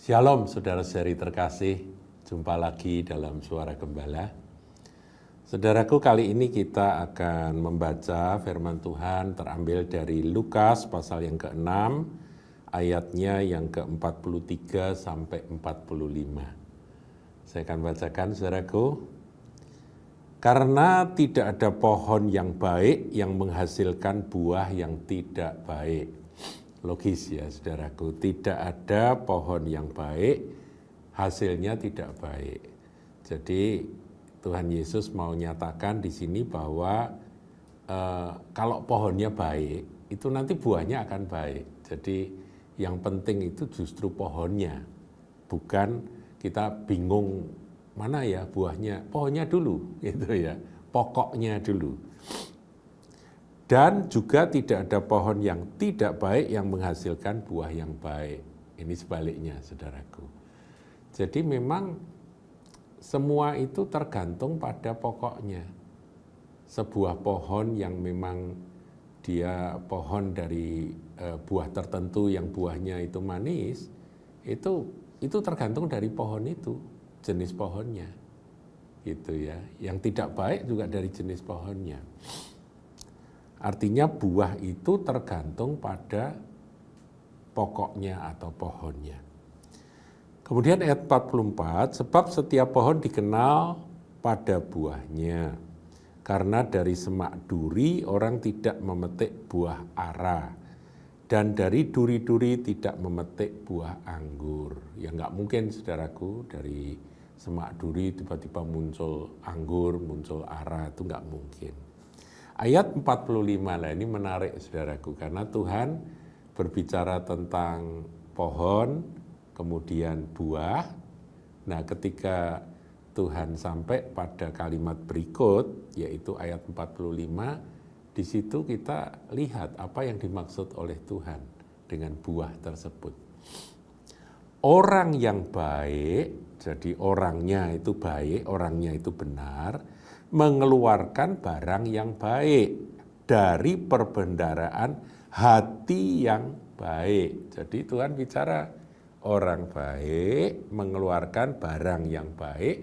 Shalom saudara-saudari terkasih, jumpa lagi dalam Suara Gembala. Saudaraku, kali ini kita akan membaca firman Tuhan terambil dari Lukas pasal yang ke-6, ayatnya yang ke-43 sampai 45. Saya akan bacakan, saudaraku. Karena tidak ada pohon yang baik yang menghasilkan buah yang tidak baik. Logis ya saudaraku, tidak ada pohon yang baik, hasilnya tidak baik. Jadi Tuhan Yesus mau nyatakan di sini bahwa kalau pohonnya baik, itu nanti buahnya akan baik. Jadi yang penting itu justru pohonnya, bukan kita bingung mana ya buahnya, pohonnya dulu, gitu ya, pokoknya dulu. Dan juga tidak ada pohon yang tidak baik yang menghasilkan buah yang baik. Ini sebaliknya, saudaraku. Jadi memang semua itu tergantung pada pokoknya. Sebuah pohon yang memang dia pohon dari buah tertentu yang buahnya itu manis, itu tergantung dari pohon itu, jenis pohonnya. Gitu ya. Yang tidak baik juga dari jenis pohonnya. Artinya buah itu tergantung pada pokoknya atau pohonnya. Kemudian ayat 44, sebab setiap pohon dikenal pada buahnya. Karena dari semak duri orang tidak memetik buah ara. Dan dari duri-duri tidak memetik buah anggur. Ya enggak mungkin saudaraku, dari semak duri tiba-tiba muncul anggur, muncul ara, itu enggak mungkin. Ayat 45 lah, ini menarik saudaraku, karena Tuhan berbicara tentang pohon, kemudian buah. Nah, ketika Tuhan sampai pada kalimat berikut, yaitu ayat 45, di situ kita lihat apa yang dimaksud oleh Tuhan dengan buah tersebut. Orang yang baik, jadi orangnya itu baik, orangnya itu benar, mengeluarkan barang yang baik dari perbendaharaan hati yang baik. Jadi Tuhan bicara orang baik mengeluarkan barang yang baik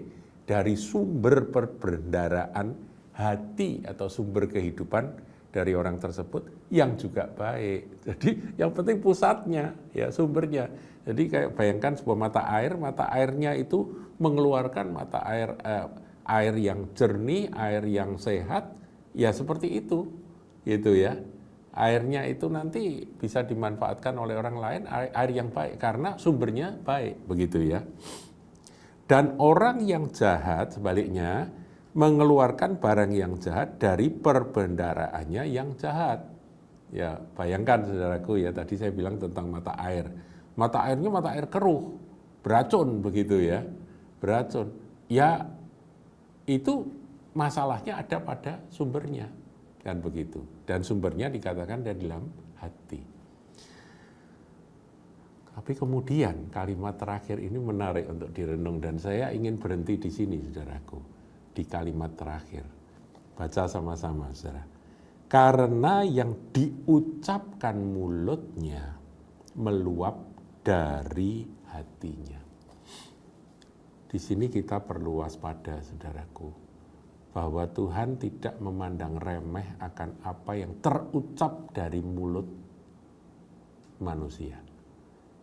dari sumber perbendaharaan hati atau sumber kehidupan dari orang tersebut yang juga baik. Jadi yang penting pusatnya, ya sumbernya. Jadi kayak bayangkan sebuah mata airnya itu mengeluarkan mata air yang jernih, air yang sehat, ya seperti itu, gitu ya. Airnya itu nanti bisa dimanfaatkan oleh orang lain, air yang baik, karena sumbernya baik, begitu ya. Dan orang yang jahat, sebaliknya, mengeluarkan barang yang jahat dari perbendaharaannya yang jahat. Ya, bayangkan saudaraku ya, tadi saya bilang tentang mata air. Mata airnya mata air keruh, beracun begitu ya, beracun. Ya, itu masalahnya ada pada sumbernya, kan begitu. Dan sumbernya dikatakan dari dalam hati. Tapi kemudian kalimat terakhir ini menarik untuk direnung, dan saya ingin berhenti di sini, saudaraku, di kalimat terakhir. Baca sama-sama, saudara. Karena yang diucapkan mulutnya meluap dari hatinya. Di sini kita perlu waspada, saudaraku, bahwa Tuhan tidak memandang remeh akan apa yang terucap dari mulut manusia.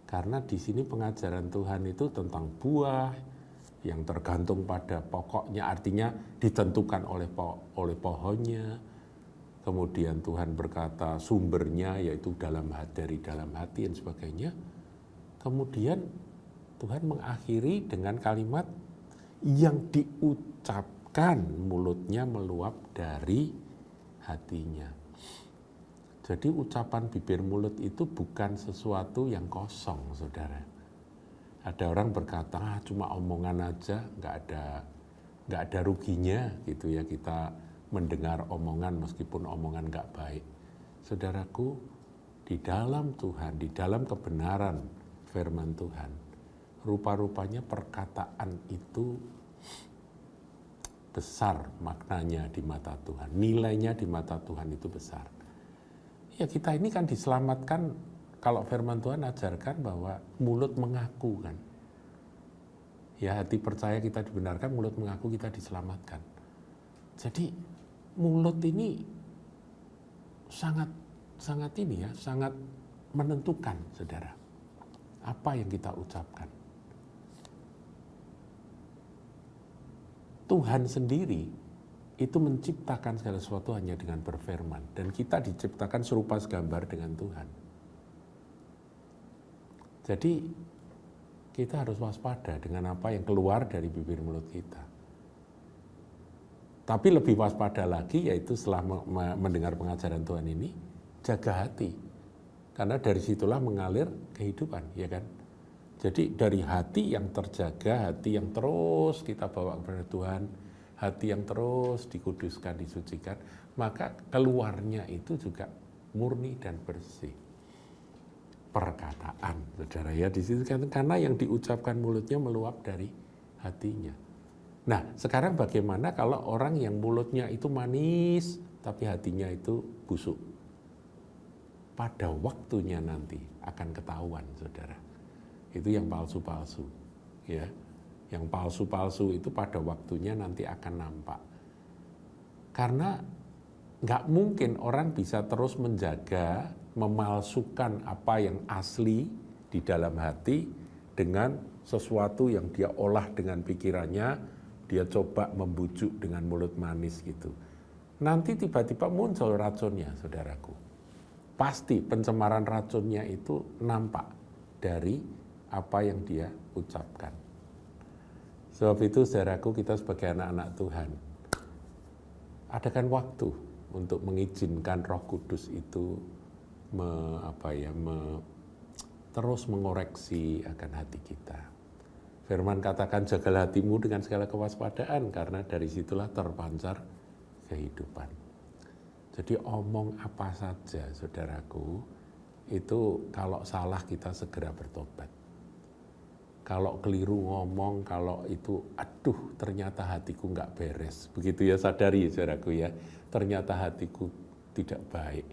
Karena di sini pengajaran Tuhan itu tentang buah yang tergantung pada pokoknya, artinya ditentukan oleh pohonnya. Kemudian Tuhan berkata sumbernya yaitu dari dalam hati dan sebagainya. Kemudian Tuhan mengakhiri dengan kalimat yang diucapkan mulutnya meluap dari hatinya. Jadi ucapan bibir mulut itu bukan sesuatu yang kosong, saudara. Ada orang berkata, cuma omongan aja, nggak ada ruginya, gitu ya, kita mendengar omongan meskipun omongan nggak baik. Saudaraku, di dalam Tuhan, di dalam kebenaran firman Tuhan, rupa-rupanya perkataan itu besar maknanya di mata Tuhan, nilainya di mata Tuhan itu besar. Ya, kita ini kan diselamatkan, kalau firman Tuhan ajarkan bahwa mulut mengaku kan. Ya, hati percaya kita dibenarkan, mulut mengaku kita diselamatkan. Jadi mulut ini sangat menentukan, saudara, apa yang kita ucapkan. Tuhan sendiri itu menciptakan segala sesuatu hanya dengan berfirman, dan kita diciptakan serupa segambar dengan Tuhan. Jadi kita harus waspada dengan apa yang keluar dari bibir mulut kita. Tapi lebih waspada lagi, yaitu setelah mendengar pengajaran Tuhan ini, jaga hati. Karena dari situlah mengalir kehidupan, ya kan? Jadi dari hati yang terjaga, hati yang terus kita bawa kepada Tuhan, hati yang terus dikuduskan, disucikan, maka keluarnya itu juga murni dan bersih. Perkataan, saudara, ya, di situ kan, karena yang diucapkan mulutnya meluap dari hatinya. Nah, sekarang bagaimana kalau orang yang mulutnya itu manis tapi hatinya itu busuk? Pada waktunya nanti akan ketahuan, saudara. Itu yang palsu-palsu, ya. Yang palsu-palsu itu pada waktunya nanti akan nampak. Karena nggak mungkin orang bisa terus menjaga, memalsukan apa yang asli di dalam hati dengan sesuatu yang dia olah dengan pikirannya, dia coba membujuk dengan mulut manis gitu. Nanti tiba-tiba muncul racunnya, saudaraku. Pasti pencemaran racunnya itu nampak dari apa yang dia ucapkan. Sebab itu, saudaraku, kita sebagai anak-anak Tuhan, adakan waktu untuk mengizinkan Roh Kudus itu terus mengoreksi akan hati kita. Firman katakan, jagalah hatimu dengan segala kewaspadaan, karena dari situlah terpancar kehidupan. Jadi omong apa saja, saudaraku, itu kalau salah kita segera bertobat. Kalau keliru ngomong, kalau itu, aduh ternyata hatiku nggak beres. Begitu ya, sadari, saudaraku, ya, ternyata hatiku tidak baik.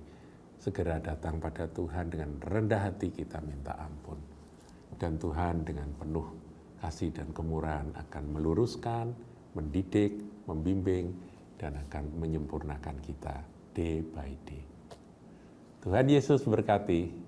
Segera datang pada Tuhan dengan rendah hati, kita minta ampun. Dan Tuhan dengan penuh kasih dan kemurahan akan meluruskan, mendidik, membimbing, dan akan menyempurnakan kita day by day. Tuhan Yesus berkati.